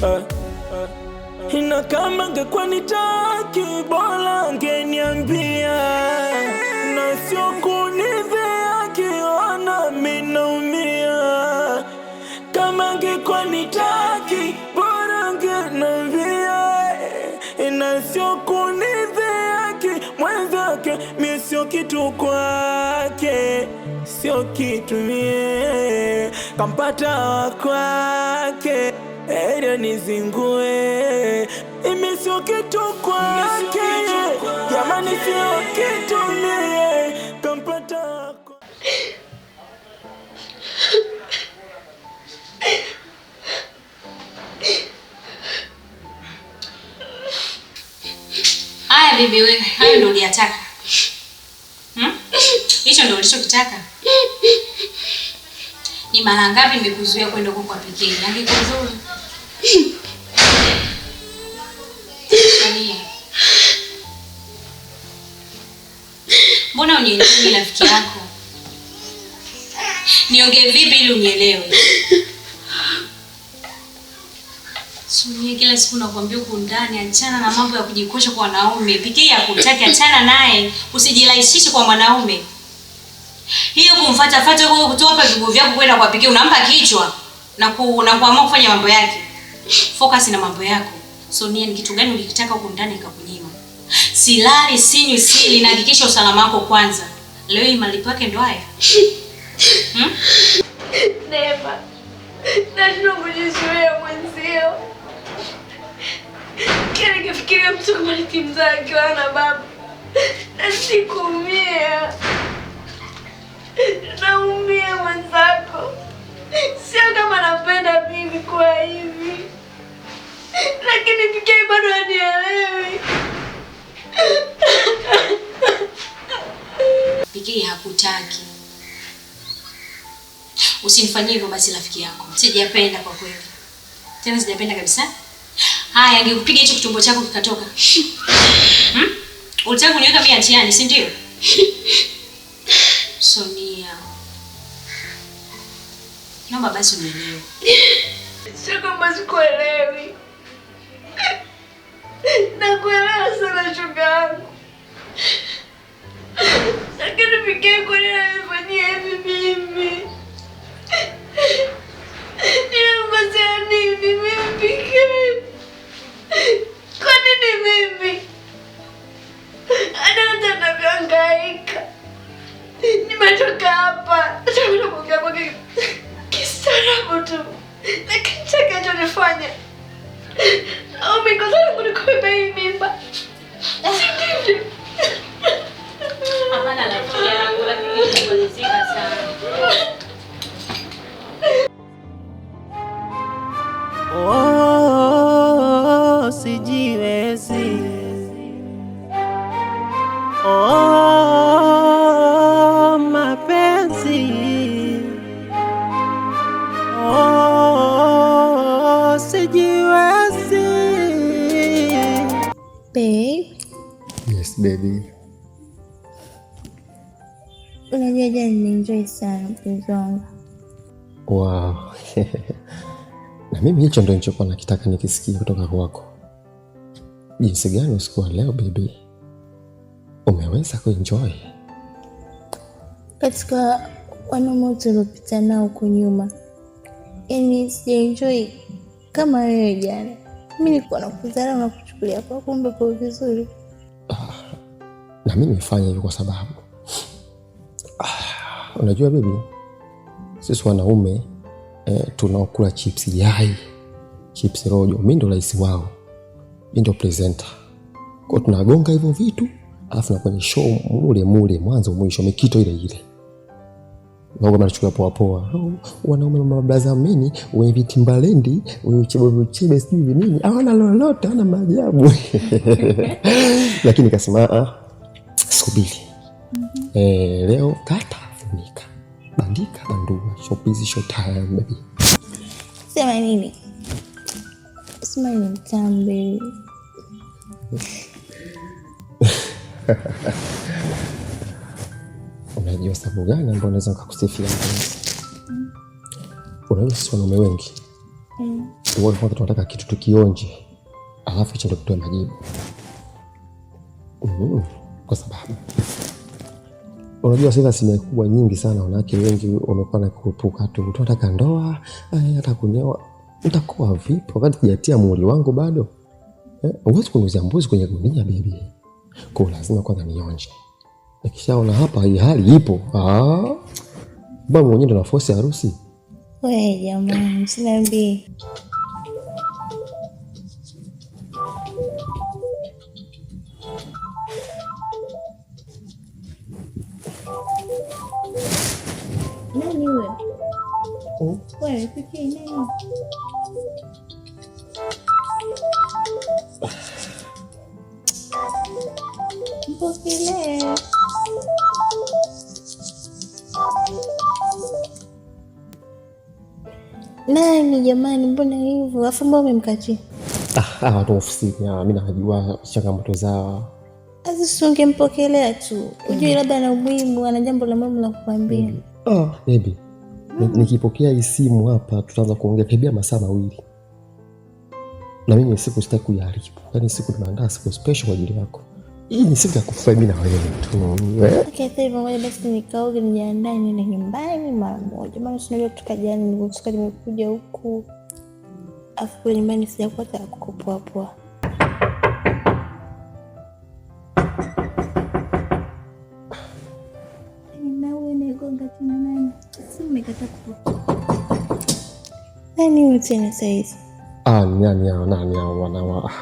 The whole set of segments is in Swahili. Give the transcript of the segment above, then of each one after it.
Na kama angekuwa nitaki bora angeniambia, na sio kunidhia kiona mimi naumia. Kama angekuwa nitaki bora angeniambia, na sio kunidhia mwenzake. Mimi sio kitu kwake, sio kitu mie, kampata kwake ere nizingue. Mimi sio kitu kwake, jamani sio kitu mie, kampata kwake. Haya bibi wewe, hayo ndio uliyataka. Hicho ndio ulichokitaka. Ni mara ngapi nimekuzuia kwenda huko kwa pikini? Angekuzuri. Mbona unielewi rafiki yako? Niongee vipi ili unielewe? Sonia, kila siku nakwambia huko ndani achana na mambo ya kujikosha kwa wanaume. Pikii hakutaki, achana naye. Usijilaishishe kwa mwanaume. Hiyo kumfuata huko kutoa vibugu vyako kwenda kwa Pikii unampa kichwa na kuamua kufanya mambo yake. Focus na mambo yako. Sonia, ni kitu gani ulikitaka huko ndani ikakunyima? Silali, sinywi, sili, na hakikisha usalama wako kwanza. Leo hii malipo yake ndo haya. Never. Najua kujizuia mwenzio. Kile nikifikiria mtu kama ni timza akiwa na baba. Nasikumia. Naumia mwenzako. Sio kama napenda mimi kwa hivi. Lakini Pikii bado hanielewi. Pikii hakutaki. Usinifanyie hivyo basi rafiki yako. Sijapenda kwa kweli. Tena sijapenda kabisa. Haya, angekupiga hicho kitumbo chako kikatoka. Ulitaka kuniweka mimi hatiani, si ndio? Sonia. Naomba basi unielewe. Sio kama sikuelewi. Nakuelewa sana shoga yangu. Lakini Pikii kwa nini ananifanyia hivi mimi? Nimemkosea nini mimi Pikii? Kwa nini mimi? Hata ninavyohangaika. Nimetoka hapa. Nataka kuongea kwa kistaarabu tu. Lakini chake anachonifanya. Au mikosa yangu ni kubeba hii mimba. Sindivyo? Hapana rafiki yangu, lakini nimalizika sana. Sijiwezi. Mapenzi. Sijiwezi. Babe. Yes baby. Unajua jana nimeenjoy sana mpenzi wangu. Wow. Na mimi hicho ndio nilichokuwa nakitaka nikisikia kutoka kwako. Jinsi gani usiku wa leo baby umeweza kuenjoy? Katika wanaume tuliopita nao huko nyuma, yaani sijaenjoy kama wewe jana. Mimi nilikuwa nakudharau na kuchukulia kwa kumbe kwa vizuri. Na mimi nimefanya hivyo kwa sababu unajua baby, sisi wanaume tunaokula chips yai, chips rojo, mimi ndo rais wao, mimi ndo presenter. Kwa tunagonga hivyo vitu, alafu na kwenye show mule mwanzo mwisho mikito ile ile. Mungu anachukua poa poa. Wanaume mablaza mimi wenye vitimbalandi, wenye chebe sijui nini, hawana lolote, hawana maajabu. Lakini kasema subiri. Leo kata funika. Bandika bandua, shopizi shotaya baby. Sema nini? Sema ni mtambe. Unajua sababu gani ambayo naweza nikakusifia mpenzi? Unajua sisi wanaume wengi Tuone kwanza tunataka kitu tukionje. Alafu hicho ndio tutoe majibu. Kwa sababu unajua sasa asilimia kubwa nyingi sana wanawake wengi wamekuwa na kurupuka tu. Tunataka ndoa, hata kunyoa. Nitakuwa vipi wakati sijatia muhuri wangu bado? Huwezi kuniuzia mbuzi kwenye gunia baby. Kwa lazima kwanza nionje. Nikishaona hapa hii hali ipo. Baba mwenyewe ndo na force harusi. Wewe jamani, usiniambie. Nani wewe? Wewe pekee nani? Mpokelee. Nani jamani, mbona hivyo? Afu mbona umemkatia? Watu ofisini, mimi najua changamoto zao. Sasa ungempokelea tu. Unajua labda ana umuhimu, ana jambo la muhimu la kukwambia. Baby. Nikipokea hii simu hapa tutaanza kuongea karibia masaa 2. Na mimi siku sitaki kuiharibu. Yaani siku tumeandaa siku special kwa ajili yako. Hii ni siku ya kufurahi mimi na wewe tu. Okay, sasa hivi ngoja basi nikaoge nijiandae niende nyumbani mara moja. Maana sinajua tukajana nilivyotoka nimekuja huku. Afu kwa nyumbani sijakuwa hata kukopoa poa. Na wewe nigonga tena nani? Simu imekata kupokea. Nani wewe tena saizi? Nani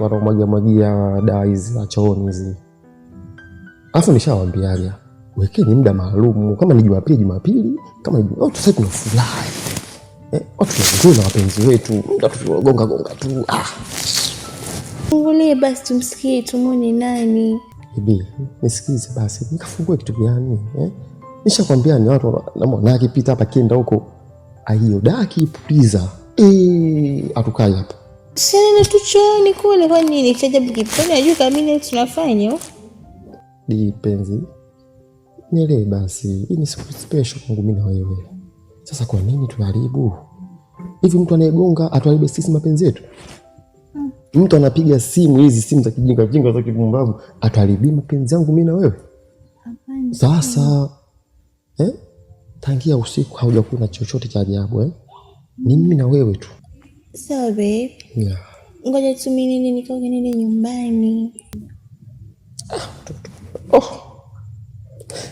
wanamwagia dawa hizi za chooni hizi. Alafu nishawaambiaje, wekeni muda maalum kama ni Jumapili, kama ni sasa tunafurahi. Watu tunazungumza na wapenzi wetu, muda tugonga tu. Fungulie basi tumsikie tumuone nani. Bibi, nisikize basi. Nikafungue kitu gani? Nishakwambia ni watu na mwanake pita hapa kienda huko. Hiyo daki puliza. Atukai hapa. Sasa tuchooni kule kwa nini? Chajabu kiponi ajue kamili tunafanya. Penzi. Nielewe basi. Hii ni siku special kwangu mimi na wewe. Sasa kwa nini tuharibu? Hivi mtu anayegonga atuharibu sisi mapenzi yetu? Mtu anapiga simu simu za kijinga za kipumbavu atuharibu mapenzi yangu mimi na wewe? Hapana. Sasa tangia usiku haujakuwa na chochote cha ajabu Ni mimi na wewe tu. Sawa babe. Yeah. Ngoja tu mimi nikaoge nini nyumbani.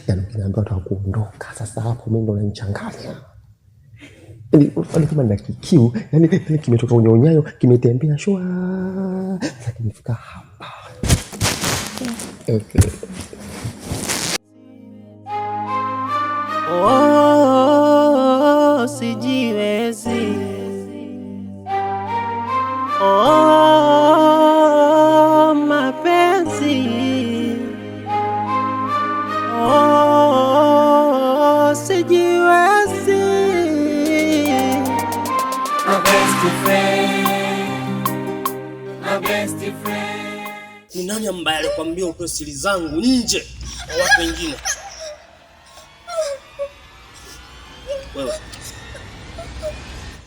Yaani kinaambia utakuondoka sasa hapo mimi ndo nanichanganya. Yaani kama nina kikiu, yaani kimetoka unyaunyayo, kimetembea shwa. Sasa kimefika hapa. Okay. Sijiwezi. Mapenzi. Sijiwezi. My best friend. Ni nani ambaye alikwambia utoe siri zangu nje kwa watu wengine? Wewe.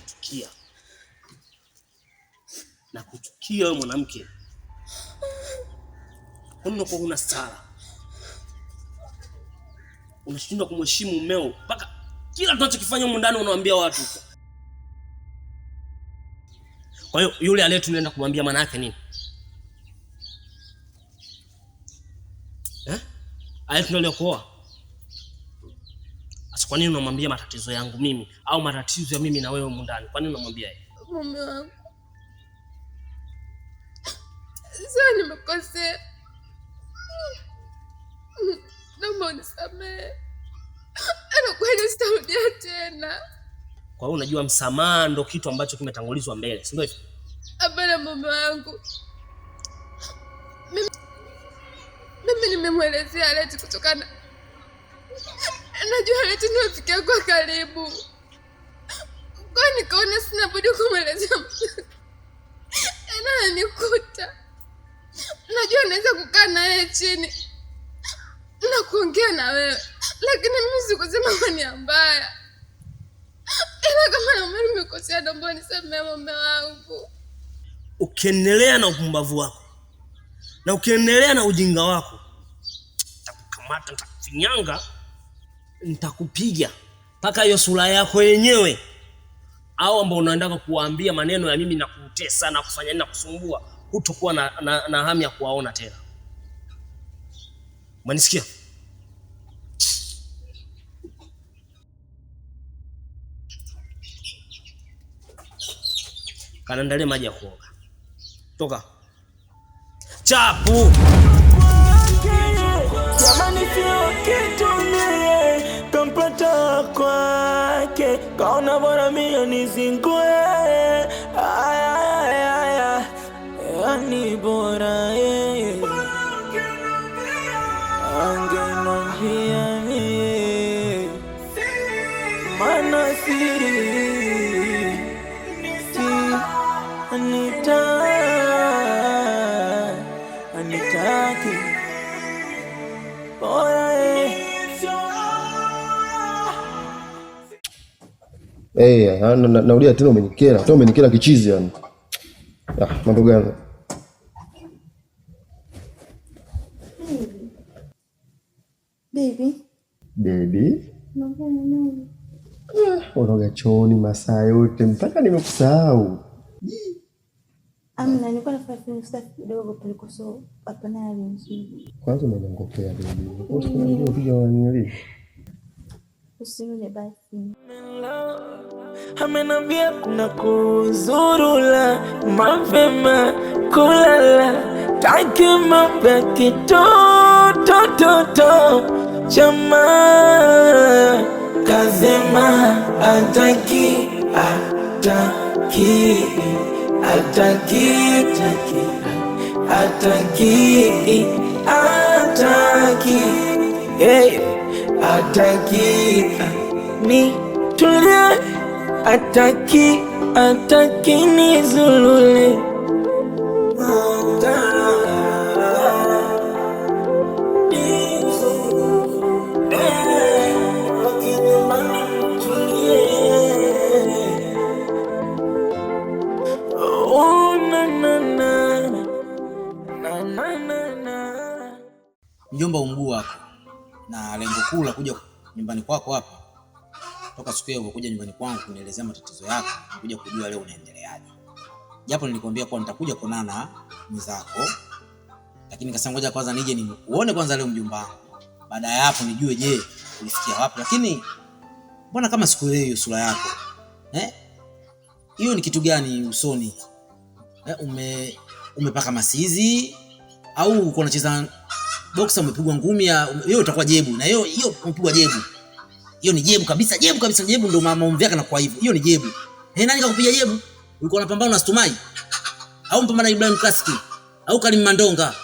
Chukia. Na kuchukia wewe mwanamke. Unakuwa huna stara. Unashindwa kumheshimu mumeo mpaka kila tunachokifanya huko ndani unawaambia watu. Kwa hiyo yule aliye tunaenda kumwambia maana yake nini? Aliye tunaliokuoa. Asa kwa nini unamwambia matatizo yangu mimi au matatizo ya mimi na wewe huko ndani? Kwa nini unamwambia yeye? Mume wangu. Sasa nimekosea. Naomba unisamehe. Kwani sitarudia tena. Kwa hiyo unajua msamaha ndo kitu ambacho kimetangulizwa mbele, si ndio hivyo? Hapana mume wangu. Mimi nimemwelezea Leti kutokana. Najua Leti ni rafiki yangu wa karibu. Kwa nikaona sina budi kumwelezea. Ananikuta. Najua naweza kukaa naye chini na kuongea na wewe. Lakini mimi sikusema kwa nia mbaya. Ila kama Kama nimekosea naomba nisamehe mume wangu. Ukiendelea na upumbavu wako na ukiendelea na ujinga wako, nitakukamata, nitakufinyanga, nitakupiga mpaka hiyo sura yako yenyewe au ambao unaanza kuambia maneno ya mimi na kutesa na kufanya nini na kusumbua, hutokuwa na hamu ya kuwaona tena. Mwanisikia? Kanaandalia maji ya kuoga. Toka. Chapu. Jamani sio kitu mie kampata kwake, kaona bora mie nizingue. Aya yani bora angenambia mie mana siri anitaki bora naulia tena umenikera. Tena umenikera kichizi yani. Mambo gani? Baby? Unaoga chooni masaa yote mpaka nimekusahau. Amna, nilikuwa nafanya usafi kidogo pale kwa so hapa na hali nzuri. Kwanza umenongopea baby. Usikunajua pia wanili. Usione basi. Amenambia kuna kuzurula mapema kulala, taki mambo ya kitoto chama kazema ataki ni tulia, ataki ni zulule. Mjomba umguu wako na lengo kuu la kuja nyumbani kwako hapa toka siku hiyo kuja nyumbani kwangu kunielezea matatizo yako, kuja kujua leo unaendeleaje. Japo nilikwambia kwa nitakuja kuonana mzako, lakini nikasema ngoja kwanza nije nikuone kwanza leo mjomba wangu. Baada ya hapo nijue je ulifikia wapi. Lakini mbona kama sikuelewi hiyo sura yako? Hiyo ni kitu gani usoni? Umepaka masizi au uko unacheza boxer umepigwa ngumi ya hiyo utakuwa jebu. Na hiyo umepigwa jebu. Hiyo ni jebu kabisa, jebu ndio mama umvyaka na kwa hivyo. Hiyo ni jebu. Nani kakupiga jebu? Ulikuwa unapambana na Stumai? Au mpambana na Ibrahim Kasiki? Au Karim Mandonga?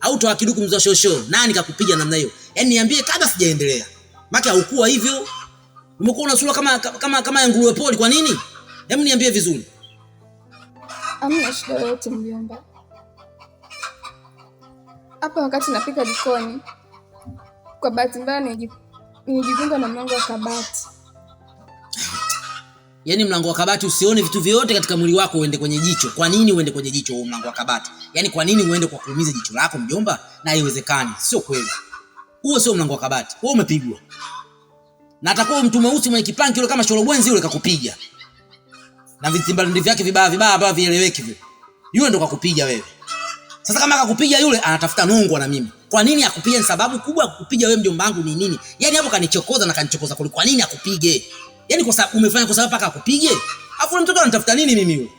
Au toa kiduku mzwa shosho? Nani kakupiga namna hiyo? Yaani niambie kabla sijaendelea. Maka hukua hivyo. Umekuwa una sura kama ya nguruwe poli kwa nini? Hebu niambie vizuri. Hamna shida yote mjomba. Hapa wakati napika jikoni, kwa bahati mbaya nijifunga na mlango wa kabati. Yaani mlango wa kabati usione vitu vyote katika mwili wako uende kwenye jicho. Kwa nini uende kwenye jicho huo mlango wa kabati? Yaani kwa nini uende kwa kuumiza jicho lako mjomba? Na haiwezekani. Sio kweli. Huo sio mlango wa kabati. Wewe umepigwa. Na atakuwa mtu mweusi mwenye kipanki yule kama Shorobwenzi yule kakupiga. Na vitimbalindi vyake vibaya ambavyo vieleweki vile. Yule ndo kakupiga wewe. Sasa kama akakupiga yule anatafuta nongwa na mimi. Kwa nini akupiga? Ni sababu kubwa ya kukupiga wewe mjomba wangu ni nini? Yaani hapo kanichokoza na kanichokoza kwa nini akupige? Yaani kwa sababu umefanya kwa sababu paka akupige? Afu yule mtoto anatafuta nini mimi yule?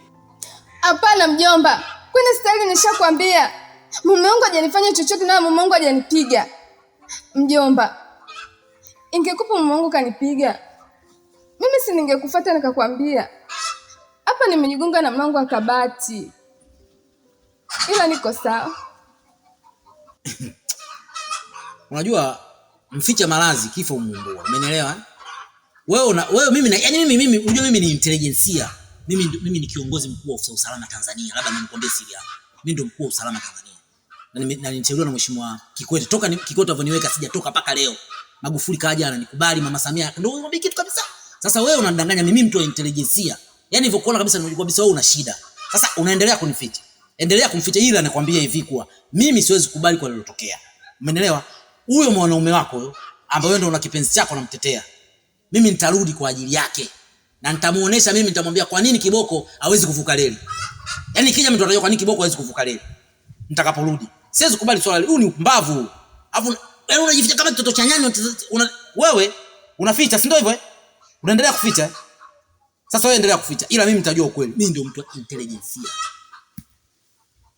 Hapana mjomba. Kwani stahili nishakwambia. Mume wangu hajanifanya chochote na mume wangu hajanipiga. Mjomba. Ingekupa mume wangu kanipiga, mimi si ningekufuata nikakwambia. Hapa nimejigonga na mlango wa kabati. Ila niko sawa. Unajua mficha malazi kifo umumbua. Umeelewa? Wewe mimi unajua mimi ni intelligentsia. Mimi ni kiongozi mkuu wa usalama Tanzania. Labda nikwambie siri yangu. Mimi ndio mkuu wa usalama Tanzania. Na niliteuliwa na Mheshimiwa Kikwete. Toka Kikwete avoniweka sijatoka mpaka leo. Magufuli kaja ananikubali, Mama Samia ndio mwambie kitu kabisa. Sasa wewe unadanganya mimi mtu wa intelligence. Yaani hivyo kuona kabisa unajua kabisa wewe una shida. Sasa unaendelea kunificha. Endelea kumficha, ila nakwambia hivi kuwa mimi siwezi kubali kwa lilotokea. Umeelewa? Huyo mwanaume wako huyo ambaye wewe ndio una kipenzi chako unamtetea. Mimi nitarudi kwa ajili yake. Na nitamuonesha, mimi nitamwambia kwa nini kiboko hawezi kuvuka reli. Yaani kija mtu atajua kwa nini kiboko hawezi kuvuka reli. Nitakaporudi. Siwezi kubali swala hili. Huu ni upumbavu. Alafu yaani unajificha kama kitoto cha nyani, wewe unaficha, si ndio hivyo? Unaendelea kuficha. Sasa wewe endelea kuficha, ila mimi nitajua ukweli. Mimi ndio mtu wa intelligence.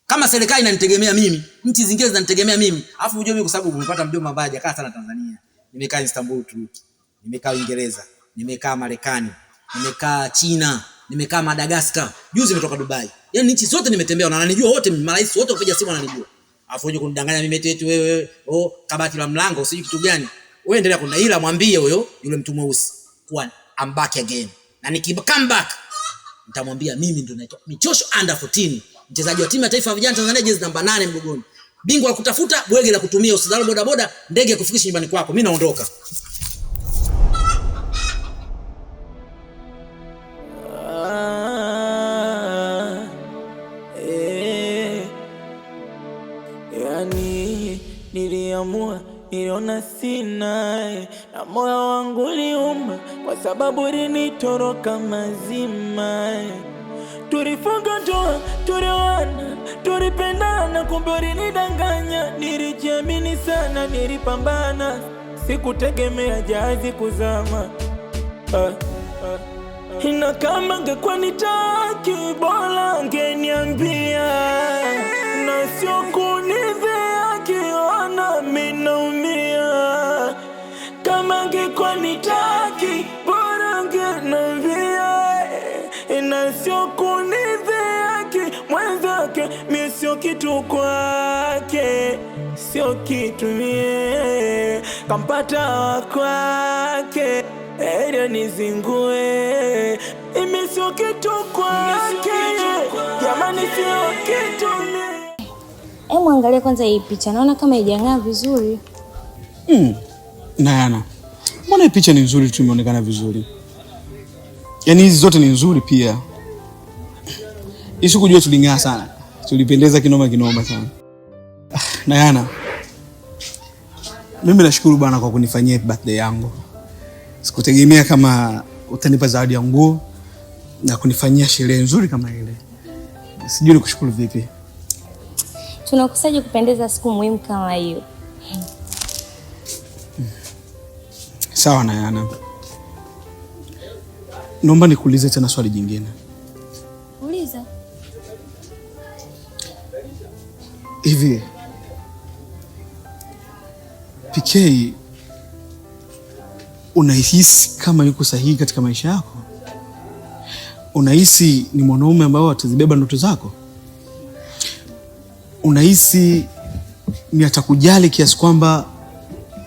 Kama serikali inanitegemea mimi, nchi zingine zinanitegemea mimi. Alafu unajua mimi kwa sababu nimepata mjomba mbaya hajakaa sana Tanzania. Nimekaa Istanbul, Uturuki. Nimekaa Uingereza, nimekaa Marekani, nimekaa China, nimekaa Madagascar. Juzi nimetoka Dubai. Yaani nchi zote nimetembea na wananijua wote, marais wote wapiga simu wananijua. Alafu unje kunidanganya mimi eti wewe, kabati la mlango usiji kitu gani? Wewe endelea kuna, ila mwambie huyo yule mtu mweusi kwa I'm back again. Na come back nitamwambia mimi ndo naitwa Michosho under 14, mchezaji wa timu ya taifa ya vijana Tanzania, jezi namba 8 mgongoni. Bingwa la kutafuta, bwege la kutumia, usidhalo boda boda, ndege ya kufikisha nyumbani kwako. Mimi naondoka. Yani niliamua, niliona sina, na moyo wangu uliuma kwa sababu ulinitoroka mazima. Tulifunga ndoa, tulioana, tulipendana, kumbe ulinidanganya. Nilijiamini sana, nilipambana, sikutegemea jahazi kuzama. Na kama angekuwa nitaki, bora angeniambia, na sio kunidhia kiona mimi naumia. Kama angekuwa nitaki, bora angeniambia, na sio kunidhia mwenzake. Mimi sio kitu kwake, sio kitu mie, kampata kwake ere nizingue. Mimi sio kitu kwake, jamani sio kitu mie. Hebu angalia kwanza hii picha, naona kama haijang'aa vizuri. Nayana, mbona hii picha ni nzuri tu, imeonekana vizuri. Yaani hizi zote ni nzuri pia. Isu kujua tuling'aa sana, tulipendeza kinoma sana. Nayana, mimi nashukuru bana kwa kunifanyia birthday yangu. Sikutegemea kama utanipa zawadi ya nguo na kunifanyia sherehe nzuri kama ile. Sijui nikushukuru vipi. Tunakusaje kupendeza siku muhimu kama hiyo. Sawa Nayana. Naomba nikuulize tena swali jingine. Uliza. Hivi PK, unahisi kama yuko sahihi katika maisha yako? Unahisi ni mwanaume ambao atazibeba ndoto zako? Unahisi ni atakujali kiasi kwamba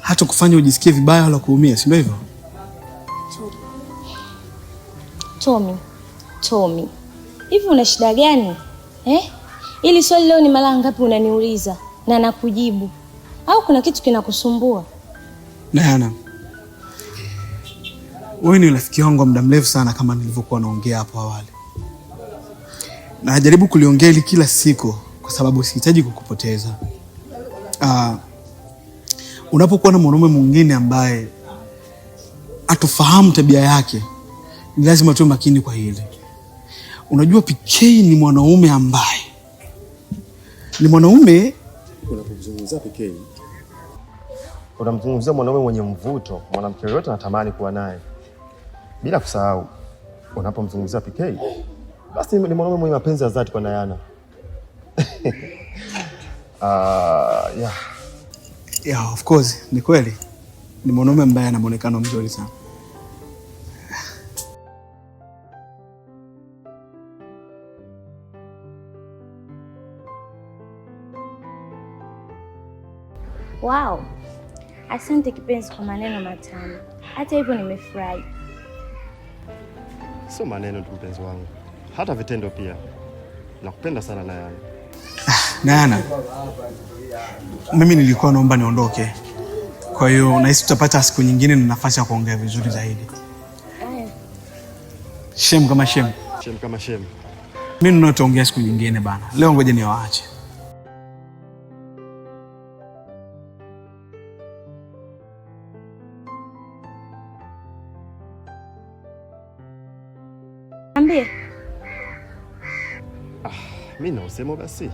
hata kufanya ujisikie vibaya wala kuumia, si ndio hivyo? Tommy. Hivi una shida gani? Ili swali leo ni mara ngapi unaniuliza na nakujibu? Au kuna kitu kinakusumbua? Nayana, wewe ni rafiki wangu wa muda mrefu sana kama nilivyokuwa naongea hapo awali. Na najaribu kuliongea hili kila siku kwa sababu sihitaji kukupoteza. Unapokuwa na mwanaume mwingine ambaye atufahamu tabia yake, ni lazima tuwe makini kwa hili. Unajua PK ni mwanaume ambaye unapozungumzia PK, unamzungumzia mwanaume mwenye mvuto, mwanamke yote anatamani kuwa naye. Bila kusahau unapomzungumzia PK, basi ni mwanaume mwenye mapenzi ya dhati kwa Nayana. Yeah, of course, ni kweli. Ni mwanaume ambaye ana muonekano mzuri sana. Wow. Asante kipenzi kwa maneno matamu. Hata hivyo nimefurahi. Sio maneno tu mpenzi wangu, hata vitendo pia. Nakupenda sana Nayana. Nayana, mimi nilikuwa naomba niondoke. Kwa hiyo nahisi tutapata siku nyingine na nafasi ya kuongea vizuri zaidi. Shem kama shem. Shem kama shem. Mimi ninaotaongea siku nyingine bana. Leo ngoja niwaache. Ambie. Mimi nausema basi.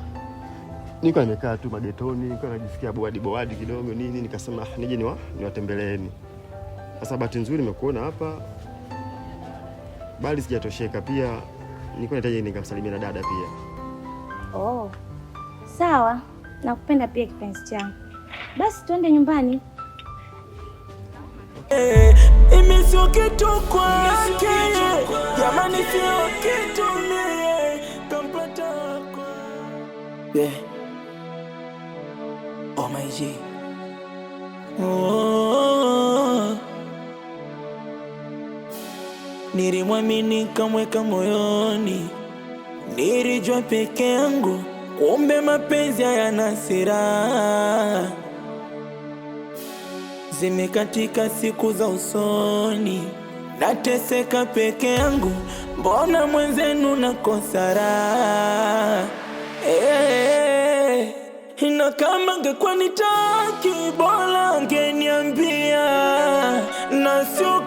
Niko nimekaa tu magetoni, niko najisikia boadi kidogo nini, nikasema nije niwatembeleeni. Sasa bahati nzuri nimekuona hapa. Bali sijatosheka pia, niko nahitaji nikamsalimia na dada pia. Oh. Sawa, nakupenda pia kipenzi changu. Basi tuende nyumbani. Imi sio kitu kwake, jamani sio kitu mie kampata kwa. Yeah. Oh my G. Oh. Nilimwamini kamweka moyoni, nilijua peke yangu, kumbe mapenzi hayana sira. Zimekatika siku za usoni, nateseka peke yangu, mbona mwenzenu nakosa raha? Na kama angekuwa nitaki, bora angeniambia na sio